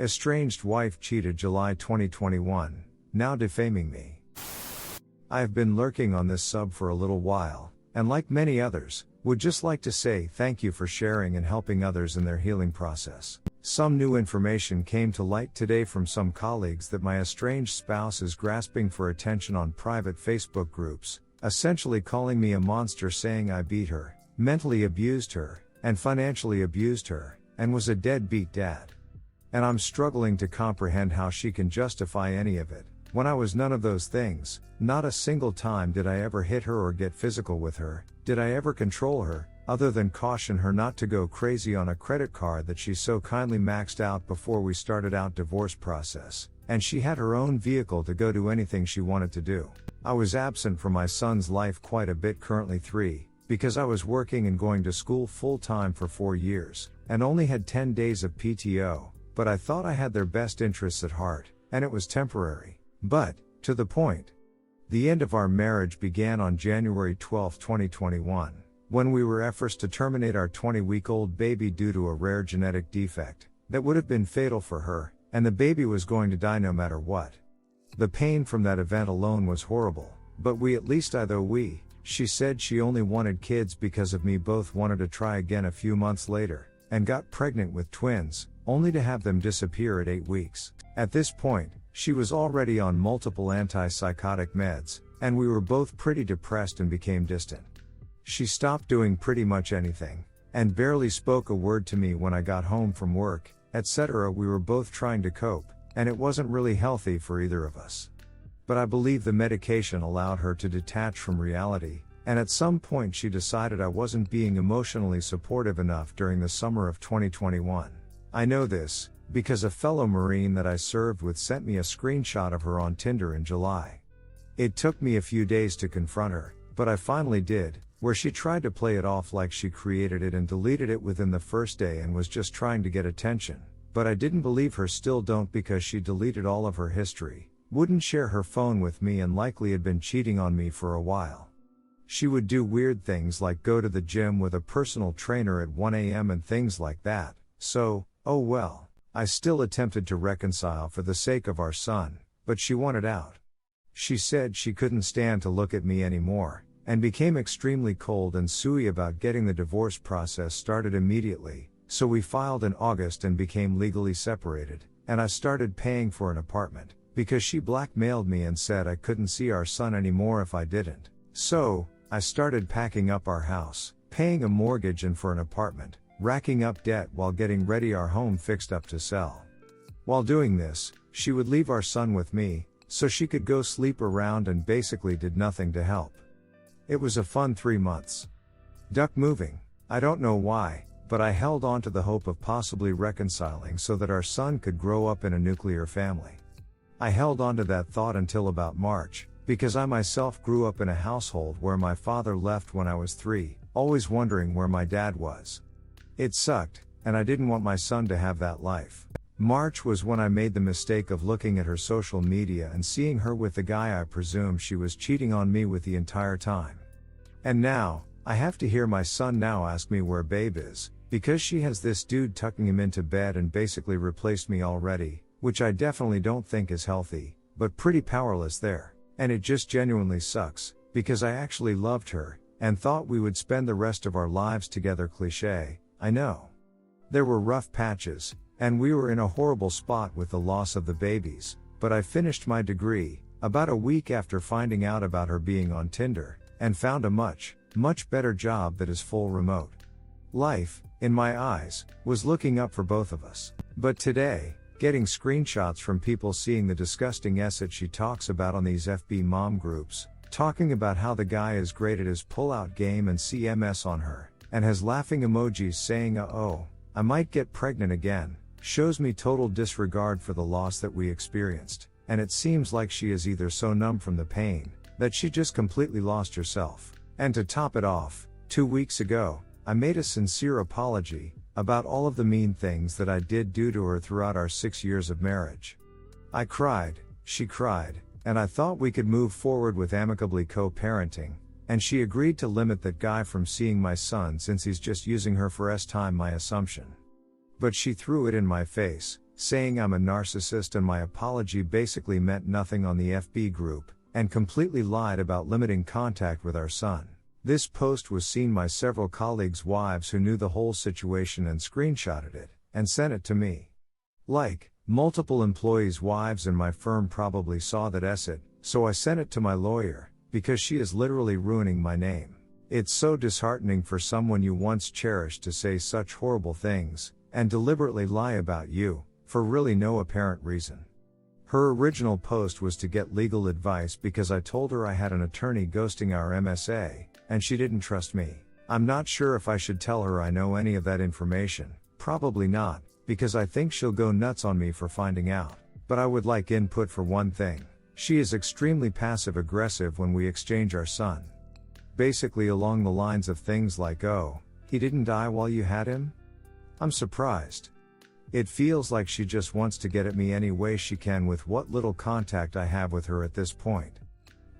Estranged wife cheated July 2021, now defaming me. I have been lurking on this sub for a little while, and like many others, would just like to say thank you for sharing and helping others in their healing process. Some new information came to light today from some colleagues that my estranged spouse is grasping for attention on private Facebook groups, essentially calling me a monster, saying I beat her, mentally abused her, and financially abused her, and was a deadbeat dad. And I'm struggling to comprehend how she can justify any of it, when I was none of those things. Not a single time did I ever hit her or get physical with her, did I ever control her, other than caution her not to go crazy on a credit card that she so kindly maxed out before we started out divorce process, and she had her own vehicle to go do anything she wanted to do. I was absent from my son's life quite a bit, currently 3, because I was working and going to school full-time for 4 years, and only had 10 days of PTO, but I thought I had their best interests at heart, and it was temporary. But, to the point. The end of our marriage began on January 12, 2021, when we were efforts to terminate our 20-week-old baby due to a rare genetic defect that would have been fatal for her, and the baby was going to die no matter what. The pain from that event alone was horrible, but she said she only wanted kids because of me, both wanted to try again a few months later, and got pregnant with twins, only to have them disappear at 8 weeks. At this point, she was already on multiple antipsychotic meds, and we were both pretty depressed and became distant. She stopped doing pretty much anything, and barely spoke a word to me when I got home from work, etc. We were both trying to cope, and it wasn't really healthy for either of us. But I believe the medication allowed her to detach from reality, and at some point she decided I wasn't being emotionally supportive enough during the summer of 2021. I know this, because a fellow Marine that I served with sent me a screenshot of her on Tinder in July. It took me a few days to confront her, but I finally did, where she tried to play it off like she created it and deleted it within the first day and was just trying to get attention. But I didn't believe her, still don't, because she deleted all of her history, wouldn't share her phone with me, and likely had been cheating on me for a while. She would do weird things like go to the gym with a personal trainer at 1 a.m. and things like that, so, oh well. I still attempted to reconcile for the sake of our son, but she wanted out. She said she couldn't stand to look at me anymore, and became extremely cold and suey about getting the divorce process started immediately, so we filed in August and became legally separated, and I started paying for an apartment, because she blackmailed me and said I couldn't see our son anymore if I didn't. So, I started packing up our house, paying a mortgage and for an apartment, racking up debt while getting ready our home fixed up to sell. While doing this, she would leave our son with me, so she could go sleep around, and basically did nothing to help. It was a fun 3 months. Duck moving. I don't know why, but I held on to the hope of possibly reconciling so that our son could grow up in a nuclear family. I held on to that thought until about March, because I myself grew up in a household where my father left when I was 3, always wondering where my dad was. It sucked, and I didn't want my son to have that life. March was when I made the mistake of looking at her social media and seeing her with the guy I presumed she was cheating on me with the entire time. And now, I have to hear my son now ask me where babe is, because she has this dude tucking him into bed and basically replaced me already, which I definitely don't think is healthy, but pretty powerless there. And it just genuinely sucks, because I actually loved her, and thought we would spend the rest of our lives together. Cliché, I know. There were rough patches, and we were in a horrible spot with the loss of the babies, but I finished my degree, about a week after finding out about her being on Tinder, and found a much better job that is full remote. Life, in my eyes, was looking up for both of us. But today, getting screenshots from people seeing the disgusting that she talks about on these FB mom groups, talking about how the guy is great at his pull-out game and CMS on her, and has laughing emojis saying oh, I might get pregnant again, shows me total disregard for the loss that we experienced, and it seems like she is either so numb from the pain, that she just completely lost herself. And to top it off, 2 weeks ago, I made a sincere apology, about all of the mean things that I did do to her throughout our 6 years of marriage. I cried, she cried, and I thought we could move forward with amicably co-parenting, and she agreed to limit that guy from seeing my son since he's just using her for time, my assumption. But she threw it in my face, saying I'm a narcissist and my apology basically meant nothing on the FB group, and completely lied about limiting contact with our son. This post was seen by several colleagues' wives who knew the whole situation and screenshotted it, and sent it to me. Multiple employees' wives in my firm probably saw that s-addict, so I sent it to my lawyer, because she is literally ruining my name. It's so disheartening for someone you once cherished to say such horrible things, and deliberately lie about you, for really no apparent reason. Her original post was to get legal advice because I told her I had an attorney ghosting our MSA, and she didn't trust me. I'm not sure if I should tell her I know any of that information, probably not, because I think she'll go nuts on me for finding out. But I would like input for one thing. She is extremely passive-aggressive when we exchange our son. Basically along the lines of things like, "Oh, he didn't die while you had him?" I'm surprised. It feels like she just wants to get at me any way she can with what little contact I have with her at this point.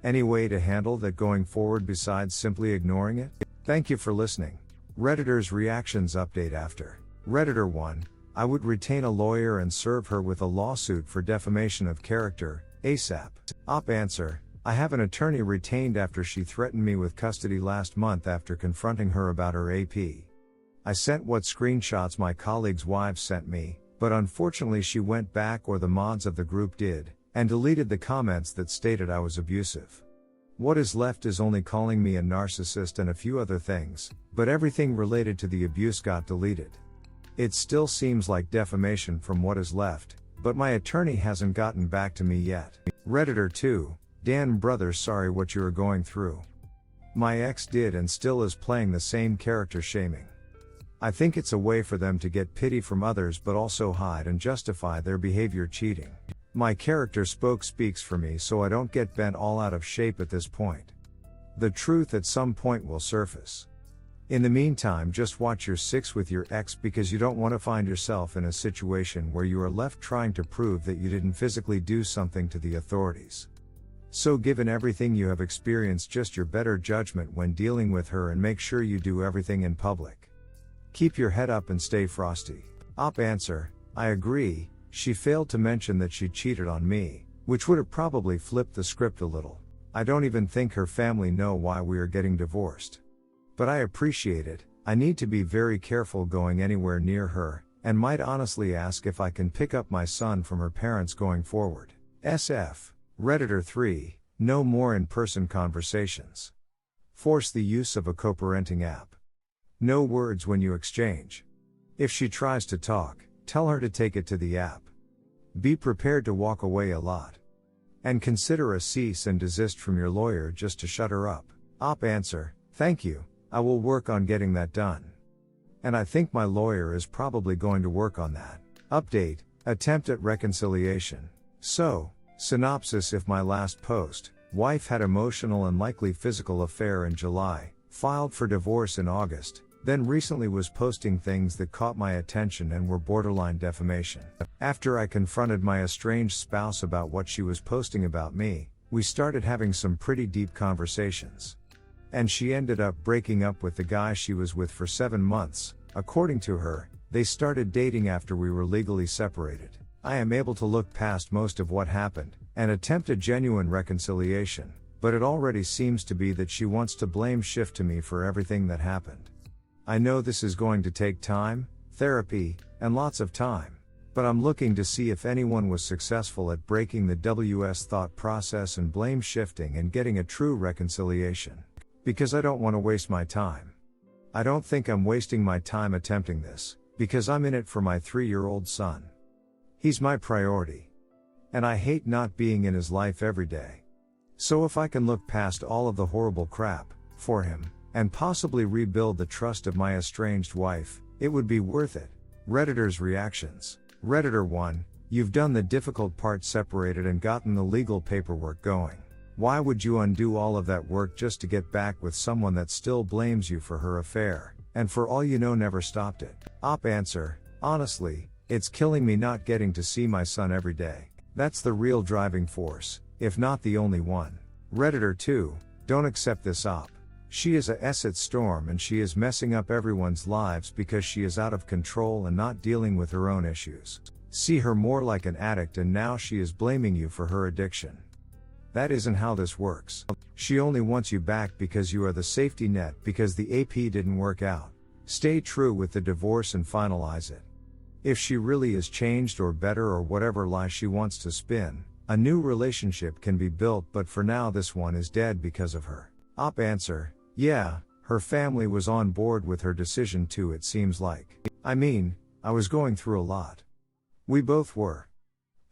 Any way to handle that going forward besides simply ignoring it? Thank you for listening. Redditor's reactions update after. Redditor 1, I would retain a lawyer and serve her with a lawsuit for defamation of character, ASAP. Op answer, I have an attorney retained after she threatened me with custody last month after confronting her about her AP. I sent what screenshots my colleagues' wives sent me, but unfortunately she went back, or the mods of the group did, and deleted the comments that stated I was abusive. What is left is only calling me a narcissist and a few other things, but everything related to the abuse got deleted. It still seems like defamation from what is left, but my attorney hasn't gotten back to me yet. Redditor 2, Dan brother, sorry what you are going through. My ex did and still is playing the same character shaming. I think it's a way for them to get pity from others but also hide and justify their behavior cheating. My character speaks for me, so I don't get bent all out of shape at this point. The truth at some point will surface. In the meantime, just watch your six with your ex, because you don't want to find yourself in a situation where you are left trying to prove that you didn't physically do something to the authorities. So given everything you have experienced, just your better judgment when dealing with her, and make sure you do everything in public. Keep your head up and stay frosty. Op answer, I agree, she failed to mention that she cheated on me, which would have probably flipped the script a little. I don't even think her family know why we are getting divorced. But I appreciate it. I need to be very careful going anywhere near her, and might honestly ask if I can pick up my son from her parents going forward. SF. Redditor 3, no more in-person conversations. Force the use of a co-parenting app. No words when you exchange. If she tries to talk, tell her to take it to the app. Be prepared to walk away a lot. And consider a cease and desist from your lawyer just to shut her up. Op answer, thank you, I will work on getting that done. And I think my lawyer is probably going to work on that. Update, attempt at reconciliation. So, synopsis: if my last post, wife had emotional and likely physical affair in July, filed for divorce in August, then recently was posting things that caught my attention and were borderline defamation. After I confronted my estranged spouse about what she was posting about me, we started having some pretty deep conversations. And she ended up breaking up with the guy she was with for 7 months. According to her, they started dating after we were legally separated. I am able to look past most of what happened, and attempt a genuine reconciliation, but it already seems to be that she wants to blame shift to me for everything that happened. I know this is going to take time, therapy, and lots of time, but I'm looking to see if anyone was successful at breaking the WS thought process and blame shifting and getting a true reconciliation. Because I don't want to waste my time. I don't think I'm wasting my time attempting this, because I'm in it for my 3-year-old son. He's my priority. And I hate not being in his life every day. So if I can look past all of the horrible crap, for him, and possibly rebuild the trust of my estranged wife, it would be worth it. Redditor's reactions. Redditor 1, you've done the difficult part, separated and gotten the legal paperwork going. Why would you undo all of that work just to get back with someone that still blames you for her affair, and for all you know never stopped it? Op answer, honestly, it's killing me not getting to see my son every day. That's the real driving force, if not the only one. Redditor 2, don't accept this op. She is a acid storm and she is messing up everyone's lives because she is out of control and not dealing with her own issues. See her more like an addict and now she is blaming you for her addiction. That isn't how this works. She only wants you back because you are the safety net because the AP didn't work out. Stay true with the divorce and finalize it. If she really is changed or better or whatever lie she wants to spin, a new relationship can be built, but for now this one is dead because of her. Op answer: yeah, her family was on board with her decision too, it seems like. I mean, I was going through a lot. We both were.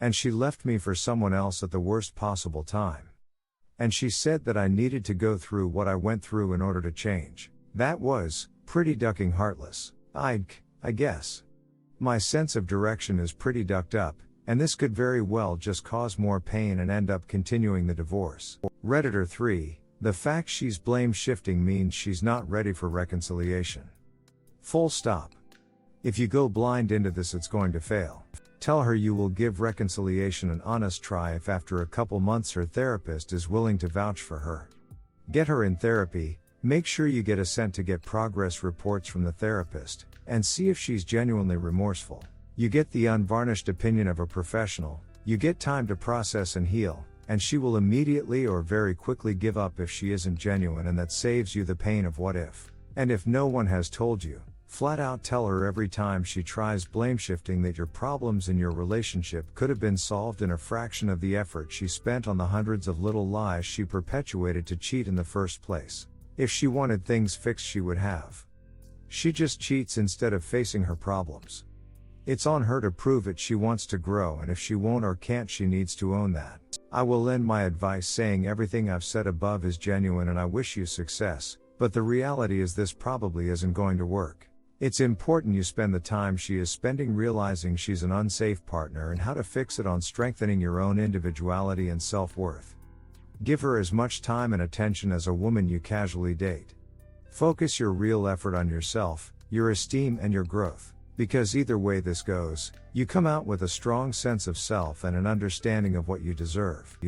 And she left me for someone else at the worst possible time. And she said that I needed to go through what I went through in order to change. That was pretty ducking heartless. I guess. My sense of direction is pretty ducked up, and this could very well just cause more pain and end up continuing the divorce. Redditor 3, the fact she's blame shifting means she's not ready for reconciliation. Full stop. If you go blind into this, it's going to fail. Tell her you will give reconciliation an honest try if after a couple months her therapist is willing to vouch for her. Get her in therapy, make sure you get a sent to get progress reports from the therapist, and see if she's genuinely remorseful. You get the unvarnished opinion of a professional, you get time to process and heal, and she will immediately or very quickly give up if she isn't genuine, and that saves you the pain of what if. And if no one has told you, flat out tell her every time she tries blame shifting that your problems in your relationship could have been solved in a fraction of the effort she spent on the hundreds of little lies she perpetuated to cheat in the first place. If she wanted things fixed, she would have. She just cheats instead of facing her problems. It's on her to prove it. She wants to grow, and if she won't or can't, she needs to own that. I will end my advice saying everything I've said above is genuine and I wish you success, but the reality is this probably isn't going to work. It's important you spend the time she is spending realizing she's an unsafe partner and how to fix it on strengthening your own individuality and self-worth. Give her as much time and attention as a woman you casually date. Focus your real effort on yourself, your esteem and your growth, because either way this goes, you come out with a strong sense of self and an understanding of what you deserve.